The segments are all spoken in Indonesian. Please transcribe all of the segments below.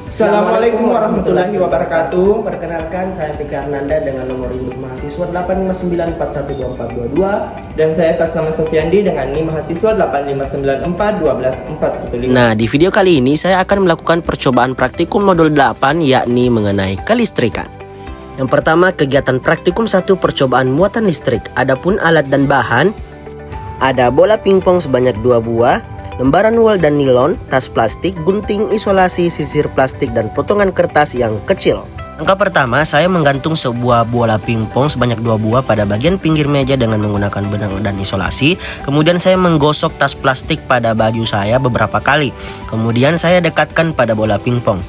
Assalamualaikum warahmatullahi wabarakatuh. Perkenalkan, saya Fikar Nanda dengan nomor induk mahasiswa 859412422. Dan saya atas nama Sofiandi dengan NIM mahasiswa 859412415. Nah, di video kali ini saya akan melakukan percobaan praktikum modul 8 yakni mengenai kelistrikan. Yang pertama, kegiatan praktikum 1 percobaan muatan listrik. Adapun alat dan bahan, ada bola pingpong sebanyak 2 buah, lembaran wol dan nilon, tas plastik, gunting isolasi, sisir plastik, dan potongan kertas yang kecil. Langkah pertama, saya menggantung sebuah bola pingpong sebanyak 2 buah pada bagian pinggir meja dengan menggunakan benang dan isolasi. Kemudian saya menggosok tas plastik pada baju saya beberapa kali. Kemudian saya dekatkan pada bola pingpong.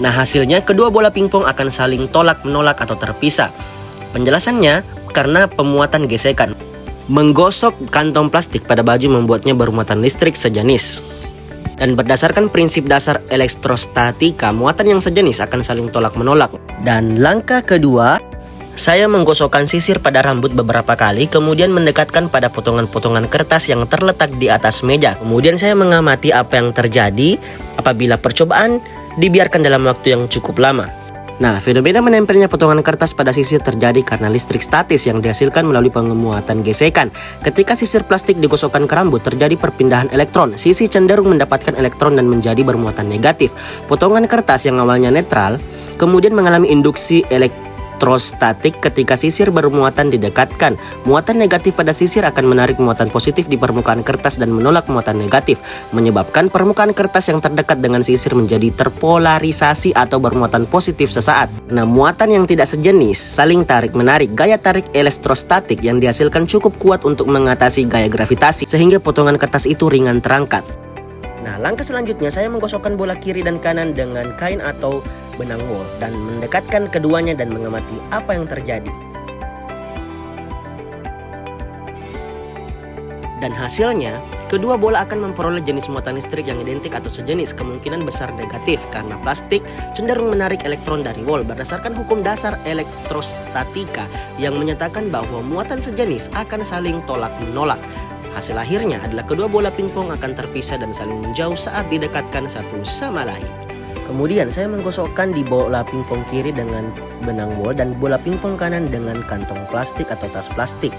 Nah, hasilnya kedua bola pingpong akan saling tolak-menolak atau terpisah. Penjelasannya, karena pemuatan gesekan. Menggosok kantong plastik pada baju membuatnya bermuatan listrik sejenis. Dan berdasarkan prinsip dasar elektrostatika, muatan yang sejenis akan saling tolak-menolak. Dan langkah kedua, saya menggosokkan sisir pada rambut beberapa kali, kemudian mendekatkan pada potongan-potongan kertas yang terletak di atas meja. Kemudian saya mengamati apa yang terjadi apabila percobaan dibiarkan dalam waktu yang cukup lama. Nah, fenomena menempelnya potongan kertas pada sisir terjadi karena listrik statis yang dihasilkan melalui penguatan gesekan. Ketika sisir plastik digosokkan ke rambut, terjadi perpindahan elektron. Sisi cenderung mendapatkan elektron dan menjadi bermuatan negatif. Potongan kertas yang awalnya netral, kemudian mengalami induksi elektrostatik ketika sisir bermuatan didekatkan. Muatan negatif pada sisir akan menarik muatan positif di permukaan kertas dan menolak muatan negatif, menyebabkan permukaan kertas yang terdekat dengan sisir menjadi terpolarisasi atau bermuatan positif sesaat. Nah, muatan yang tidak sejenis saling tarik-menarik. Gaya tarik elektrostatik yang dihasilkan cukup kuat untuk mengatasi gaya gravitasi, sehingga potongan kertas itu ringan terangkat. Nah, langkah selanjutnya saya menggosokkan bola kiri dan kanan dengan kain atau benang wol dan mendekatkan keduanya dan mengamati apa yang terjadi. Dan hasilnya, kedua bola akan memperoleh jenis muatan listrik yang identik atau sejenis, kemungkinan besar negatif karena plastik cenderung menarik elektron dari wol berdasarkan hukum dasar elektrostatika yang menyatakan bahwa muatan sejenis akan saling tolak-menolak. Hasil akhirnya adalah kedua bola pingpong akan terpisah dan saling menjauh saat didekatkan satu sama lain. Kemudian saya menggosokkan di bola pingpong kiri dengan benang wol dan bola pingpong kanan dengan kantong plastik atau tas plastik.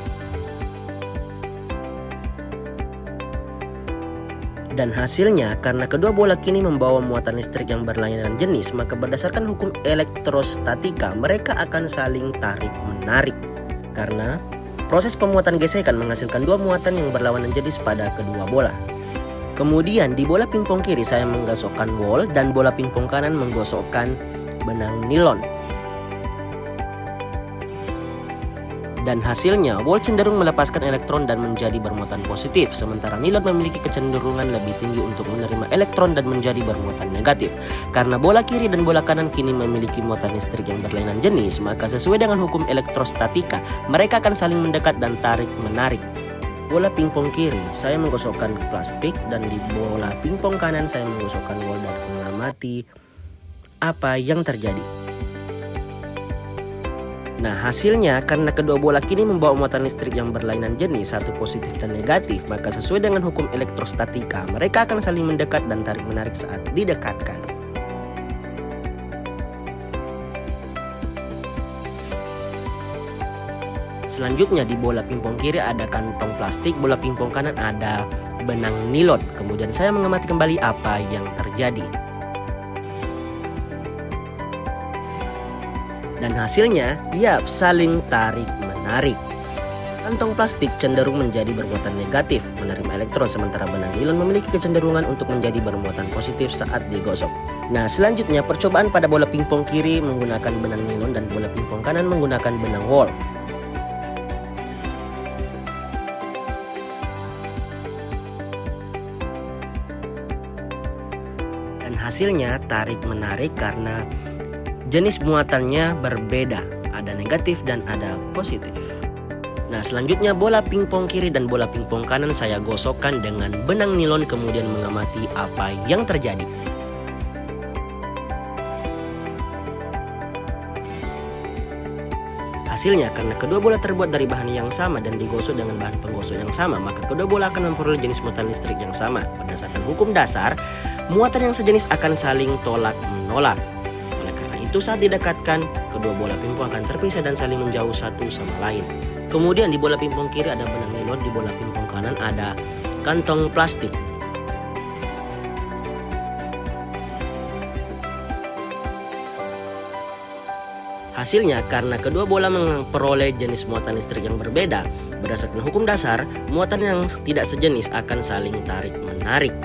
Dan hasilnya, karena kedua bola kini membawa muatan listrik yang berlainan jenis, maka berdasarkan hukum elektrostatika mereka akan saling tarik-menarik. Karena proses pemuatan gesekan menghasilkan dua muatan yang berlawanan jenis pada kedua bola. Kemudian di bola pingpong kiri saya menggosokkan wol dan bola pingpong kanan menggosokkan benang nilon. Dan hasilnya, wol cenderung melepaskan elektron dan menjadi bermuatan positif, sementara nilon memiliki kecenderungan lebih tinggi untuk menerima elektron dan menjadi bermuatan negatif. Karena bola kiri dan bola kanan kini memiliki muatan listrik yang berlainan jenis, maka sesuai dengan hukum elektrostatika, mereka akan saling mendekat dan tarik-menarik. Bola pingpong kiri, saya menggosokkan plastik, dan di bola pingpong kanan saya menggosokkan wol dan mengamati apa yang terjadi. Nah, hasilnya karena kedua bola kini membawa muatan listrik yang berlainan jenis, satu positif dan negatif, maka sesuai dengan hukum elektrostatika, mereka akan saling mendekat dan tarik-menarik saat didekatkan. Selanjutnya di bola pingpong kiri ada kantong plastik, bola pingpong kanan ada benang nilon. Kemudian saya mengamati kembali apa yang terjadi. Dan hasilnya, saling tarik-menarik. Kantong plastik cenderung menjadi bermuatan negatif, menerima elektron, sementara benang nilon memiliki kecenderungan untuk menjadi bermuatan positif saat digosok. Nah, selanjutnya percobaan pada bola pingpong kiri menggunakan benang nilon dan bola pingpong kanan menggunakan benang wol. Dan hasilnya tarik-menarik karena jenis muatannya berbeda, ada negatif dan ada positif. Nah, selanjutnya bola pingpong kiri dan bola pingpong kanan saya gosokkan dengan benang nilon, kemudian mengamati apa yang terjadi. Hasilnya, karena kedua bola terbuat dari bahan yang sama dan digosok dengan bahan penggosok yang sama, maka kedua bola akan memperoleh jenis muatan listrik yang sama. Berdasarkan hukum dasar, muatan yang sejenis akan saling tolak-menolak. Oleh karena itu, saat didekatkan, kedua bola pingpong akan terpisah dan saling menjauh satu sama lain. Kemudian di bola pingpong kiri ada benang nilon, di bola pingpong kanan ada kantong plastik. Hasilnya, karena kedua bola memperoleh jenis muatan listrik yang berbeda, berdasarkan hukum dasar, muatan yang tidak sejenis akan saling tarik-menarik.